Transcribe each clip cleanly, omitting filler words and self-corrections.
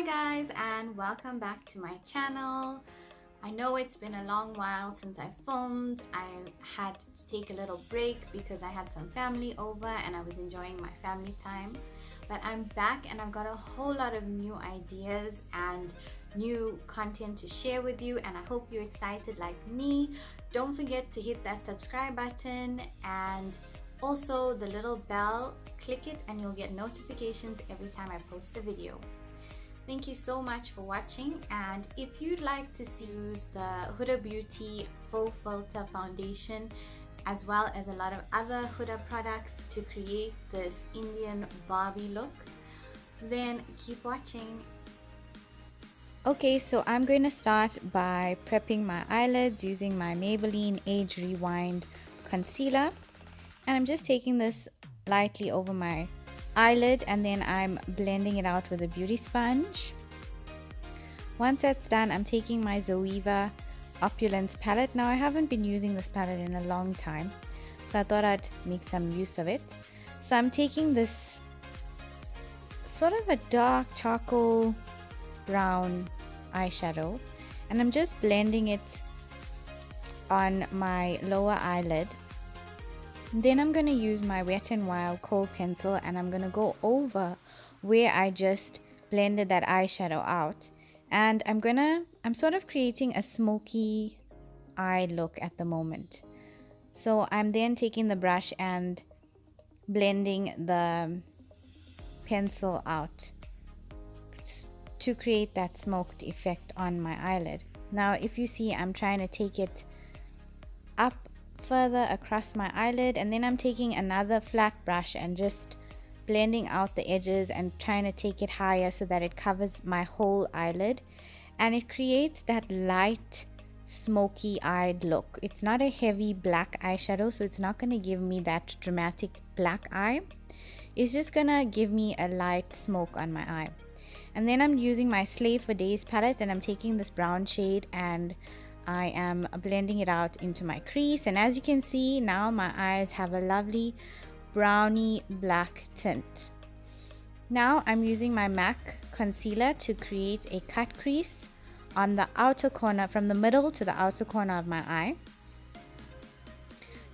guys, and welcome back to my channel. I know it's been a long while since I filmed. I had to take a little break because I had some family over and I was enjoying my family time, but I'm back and I've got a whole lot of new ideas and new content to share with you, and I hope you're excited like me. Don't forget to hit that subscribe button and also the little bell. Click it and you'll get notifications every time I post a video. Thank you so much for watching, and if you'd like to use the Huda Beauty Faux Filter foundation as well as a lot of other Huda products to create this Indian Barbie look, then keep watching. Okay, so I'm going to start by prepping my eyelids using my Maybeline Age Rewind concealer, and I'm just taking this lightly over my eyelid and then I'm blending it out with a beauty sponge. Once that's done, I'm taking my Zoeva Opulence palette. Now I haven't been using this palette in a long time, so I thought I'd make some use of it. So I'm taking this sort of a dark charcoal brown eyeshadow and I'm just blending it on my lower eyelid. Then I'm going to use my Wet n Wild kohl pencil and I'm going to go over where I just blended that eyeshadow out, and I'm sort of creating a smoky eye look at the moment. So I'm then taking the brush and blending the pencil out to create that smoked effect on my eyelid. Now if you see, I'm trying to take it up further across my eyelid, and then I'm taking another flat brush and just blending out the edges and trying to take it higher so that it covers my whole eyelid, and it creates that light smoky eyed look. It's not a heavy black eyeshadow, so it's not going to give me that dramatic black eye. It's just gonna give me a light smoke on my eye. And then I'm using my Slave for Days palette and I'm taking this brown shade and I am blending it out into my crease, and as you can see now my eyes have a lovely browny black tint. Now I'm using my MAC concealer to create a cut crease on the outer corner, from the middle to the outer corner of my eye,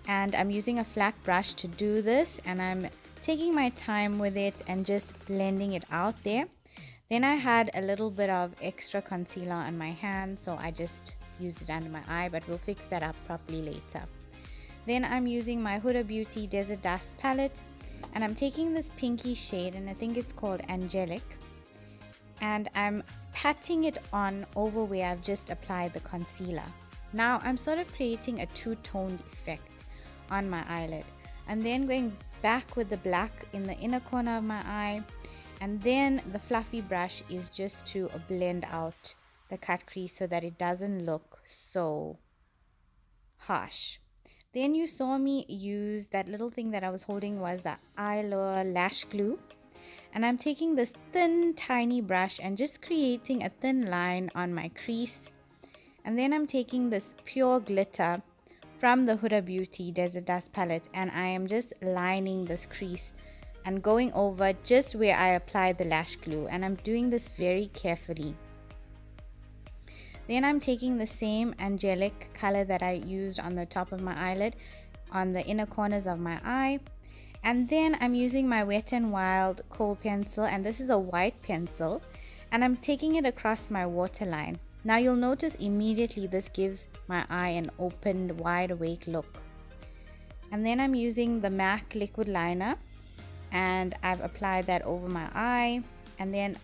and I'm using a flat brush to do this, and I'm taking my time with it and just blending it out there. Then I had a little bit of extra concealer on my hand, so I just used it under my eye, but we'll fix that up properly later. Then I'm using my Huda Beauty Desert Dust palette and I'm taking this pinky shade, and I think it's called Angelic, and I'm patting it on over where I've just applied the concealer. Now I'm sort of creating a two-toned effect on my eyelid, and then going back with the black in the inner corner of my eye, and then the fluffy brush is just to blend out the cut crease so that it doesn't look so harsh. Then you saw me use that little thing that I was holding was the eyelash glue, and I'm taking this thin tiny brush and just creating a thin line on my crease, and then I'm taking this pure glitter from the Huda Beauty Desert Dust palette and I am just lining this crease and going over just where I applied the lash glue, and I'm doing this very carefully. Then I'm taking the same angelic color that I used on the top of my eyelid on the inner corners of my eye, and then I'm using my Wet n Wild kohl pencil, and this is a white pencil, and I'm taking it across my waterline. Now you'll notice immediately this gives my eye an open, wide awake look. And then I'm using the MAC liquid liner and I've applied that over my eye, and then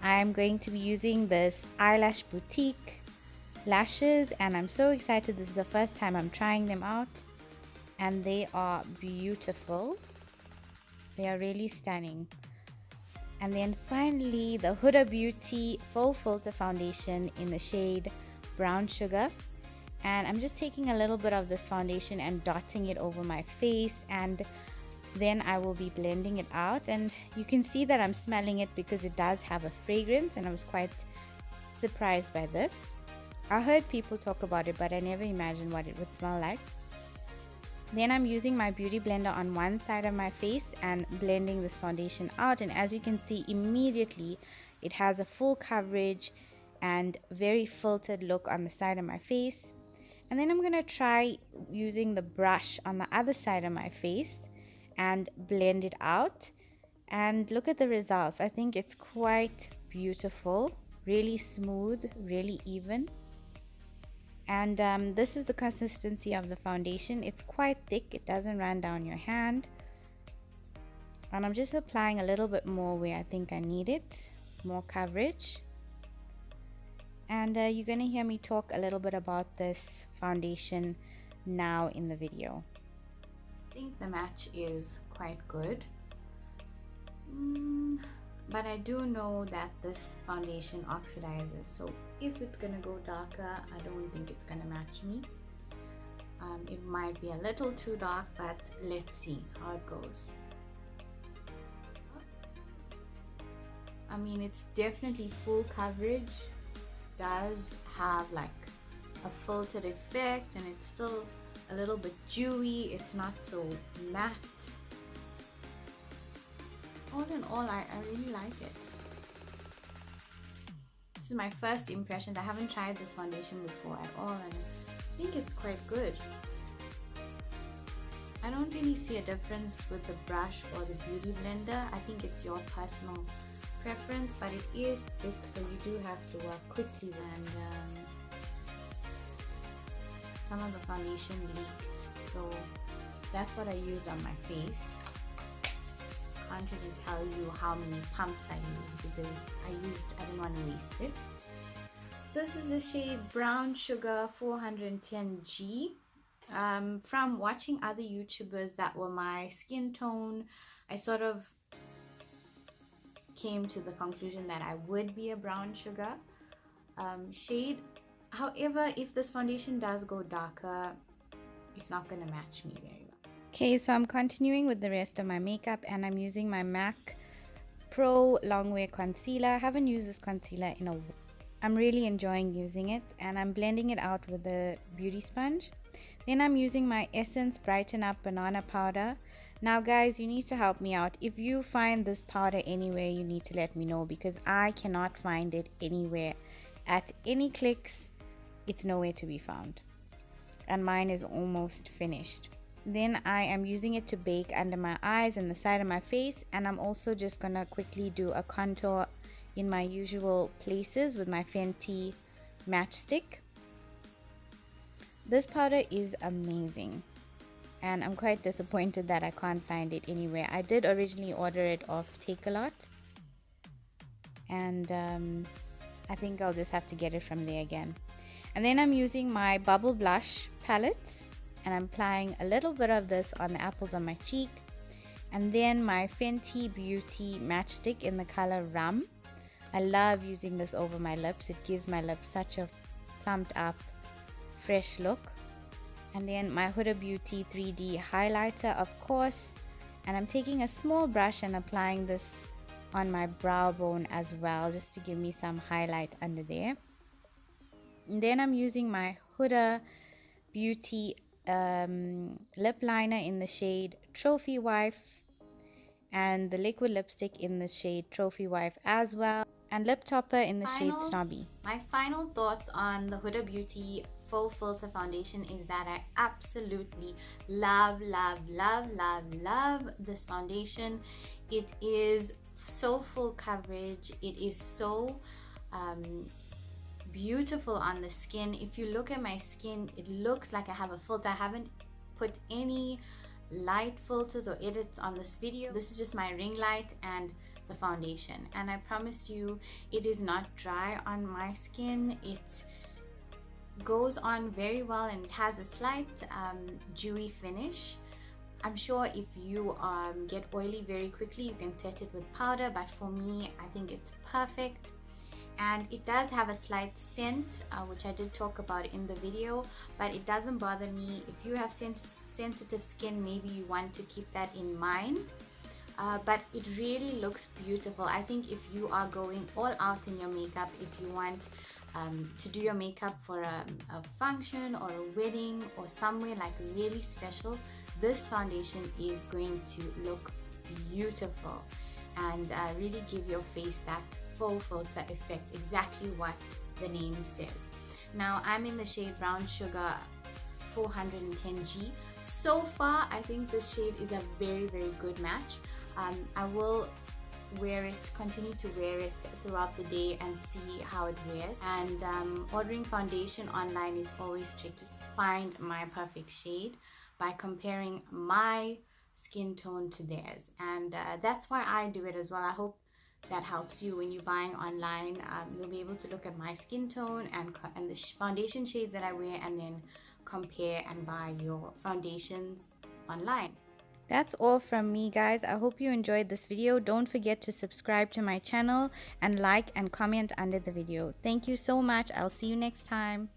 I'm going to be using this Eyelash Boutique lashes, and I'm so excited. This is the first time I'm trying them out and they are beautiful. They are really stunning. And then finally the Huda Beauty Faux Filter foundation in the shade Brown Sugar, and I'm just taking a little bit of this foundation and dotting it over my face, and then I will be blending it out, and you can see that I'm smelling it because it does have a fragrance, and I was quite surprised by this. I heard people talk about it, but I never imagined what it would smell like. Then I'm using my beauty blender on one side of my face and blending this foundation out, and as you can see immediately It has a full coverage and very filtered look on the side of my face. And then I'm going to try using the brush on the other side of my face and blend it out. And look at the results. I think it's quite beautiful, really smooth, really even. And this is the consistency of the foundation. It's quite thick, it doesn't run down your hand. And I'm just applying a little bit more where I think I need it, more coverage. And you're going to hear me talk a little bit about this foundation now in the video. I think the match is quite good. But I do know that this foundation oxidizes, so if it's gonna go darker, I don't think it's gonna match me. It might be a little too dark, but let's see how it goes. I mean, it's definitely full coverage, does have like a filtered effect, and it's still a little bit dewy, it's not so matte. All in all, I really like it. This is my first impressions. I haven't tried this foundation before at all, and I think it's quite good. I don't really see a difference with the brush or the beauty blender. I think it's your personal preference, but it is thick, so you do have to work quickly. And some of the foundation leaked, so that's what I used on my face. I can't really tell you how many pumps I used because I didn't want to waste it. This is the shade Brown Sugar 410G. From watching other YouTubers that were my skin tone, I sort of came to the conclusion that I would be a brown sugar shade. However, if this foundation does go darker, it's not going to match me very well. Okay, so I'm continuing with the rest of my makeup, and I'm using my MAC Pro Longwear Concealer. I haven't used this concealer in a while. I'm really enjoying using it, and I'm blending it out with a beauty sponge. Then I'm using my Essence Brighten Up Banana Powder. Now guys, you need to help me out. If you find this powder anywhere, you need to let me know, because I cannot find it anywhere. At any clicks, it's nowhere to be found. And mine is almost finished. Then I am using it to bake under my eyes and the side of my face, and I'm also just gonna quickly do a contour in my usual places with my Fenty Match stick. This powder is amazing, and I'm quite disappointed that I can't find it anywhere. I did originally order it off Take-A-Lot, and I think I'll just have to get it from there again. And then I'm using my Bubble Blush palette, and I'm applying a little bit of this on the apples on my cheek, and then my Fenty Beauty matchstick in the color Rum. I love using this over my lips. It gives my lips such a plumped up, fresh look. And then my Huda Beauty 3D highlighter, of course, and I'm taking a small brush and applying this on my brow bone as well, just to give me some highlight under there. And then I'm using my Huda Beauty lip liner in the shade Trophy Wife, and the liquid lipstick in the shade Trophy Wife as well, and lip topper in the shade Snobby. My final thoughts on the Huda Beauty Faux Filter foundation is that I absolutely love this foundation. It is so full coverage. It is so beautiful on the skin. If you look at my skin, it looks like I have a filter. I haven't put any light filters or edits on this video. This is just my ring light and the foundation, and I promise you it is not dry on my skin. It goes on very well, and it has a slight dewy finish. I'm sure if you get oily very quickly, you can set it with powder, but for me, I think it's perfect. And it does have a slight scent, which I did talk about in the video, but it doesn't bother me. If you have sensitive skin, maybe you want to keep that in mind. But it really looks beautiful. I think if you are going all out in your makeup, if you want to do your makeup for a function or a wedding or somewhere like really special, this foundation is going to look beautiful and really give your face that faux filter effect, exactly what the name says. Now I'm in the shade Brown Sugar 410G. So far I think this shade is a very good match. I will continue to wear it throughout the day and see how it wears. And ordering foundation online is always tricky. Find my perfect shade by comparing my skin tone to theirs, and that's why I do it as well. I hope that helps you when you're buying online. You'll be able to look at my skin tone and the foundation shades that I wear, and then compare and buy your foundations online. That's all from me, guys. I hope you enjoyed this video. Don't forget to subscribe to my channel and like and comment under the video. Thank you so much. I'll see you next time.